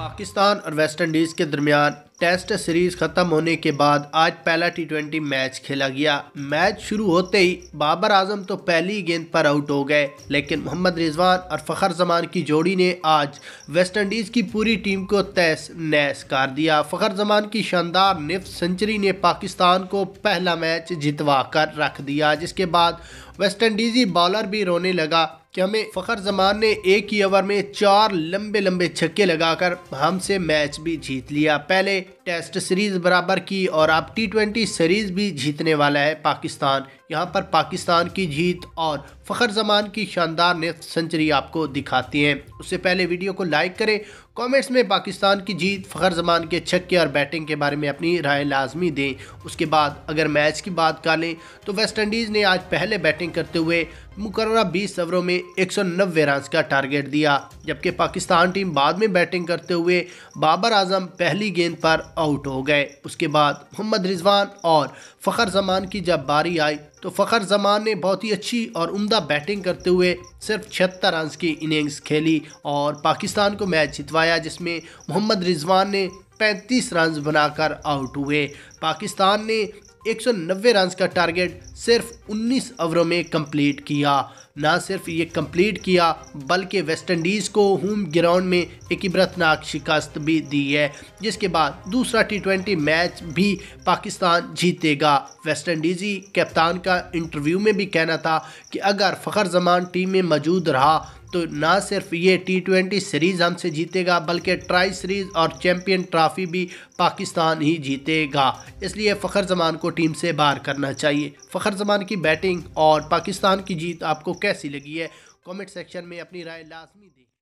पाकिस्तान और West Indies के दरमियान टेस्ट सीरीज़ ख़त्म होने के बाद आज पहला टी20 मैच खेला गया। मैच शुरू होते ही बाबर आजम तो पहली गेंद पर आउट हो गए, लेकिन मोहम्मद रिजवान और फ़खर जमान की जोड़ी ने आज वेस्ट इंडीज़ की पूरी टीम को तहस नहस कर दिया। फ़खर जमान की शानदार निफ्ट सेंचुरी ने पाकिस्तान को पहला मैच जितवा कर रख दिया, जिसके बाद वेस्ट इंडीज़ी बॉलर भी रोने लगा कि हमें फ़खर जमान ने एक ही ओवर में 4 लंबे लंबे छक्के लगाकर हमसे मैच भी जीत लिया। पहले टेस्ट सीरीज़ बराबर की और अब टी20 सीरीज़ भी जीतने वाला है पाकिस्तान। यहाँ पर पाकिस्तान की जीत और फ़खर जमान की शानदार नेफ्ट सेंचुरी आपको दिखाती हैं। उससे पहले वीडियो को लाइक करें, कमेंट्स में पाकिस्तान की जीत, फ़खर जमान के छक्के और बैटिंग के बारे में अपनी राय लाजमी दें। उसके बाद अगर मैच की बात कर लें तो वेस्ट इंडीज़ ने आज पहले बैटिंग करते हुए मुकर्ररा 20 ओवरों में 190 रन का टारगेट दिया, जबकि पाकिस्तान टीम बाद में बैटिंग करते हुए बाबर आजम पहली गेंद पर आउट हो गए। उसके बाद मोहम्मद रिजवान और फ़खर जमान की जब बारी आई तो फ़खर जमान ने बहुत ही अच्छी और उम्दा बैटिंग करते हुए सिर्फ 76 रन की इनिंग्स खेली और पाकिस्तान को मैच जितवाया, जिसमें मोहम्मद रिजवान ने 35 रन बनाकर आउट हुए। पाकिस्तान ने 190 रन का टारगेट सिर्फ 19 ओवरों में कंप्लीट किया। ना सिर्फ ये कंप्लीट किया बल्कि वेस्ट इंडीज़ को होम ग्राउंड में एक इबरतनाक शिकस्त भी दी है, जिसके बाद दूसरा टी20 मैच भी पाकिस्तान जीतेगा। वेस्ट इंडीज़ी कप्तान का इंटरव्यू में भी कहना था कि अगर फ़खर जमान टीम में मौजूद रहा तो ना सिर्फ ये टी20 सीरीज़ हमसे जीतेगा बल्कि ट्राई सीरीज़ और चैम्पियन ट्रॉफी भी पाकिस्तान ही जीतेगा। इसलिए फ़खर जमान को टीम से बाहर करना चाहिए। फ़खर जमान की बैटिंग और पाकिस्तान की जीत आपको कैसी लगी है? कमेंट सेक्शन में अपनी राय लाजमी दें।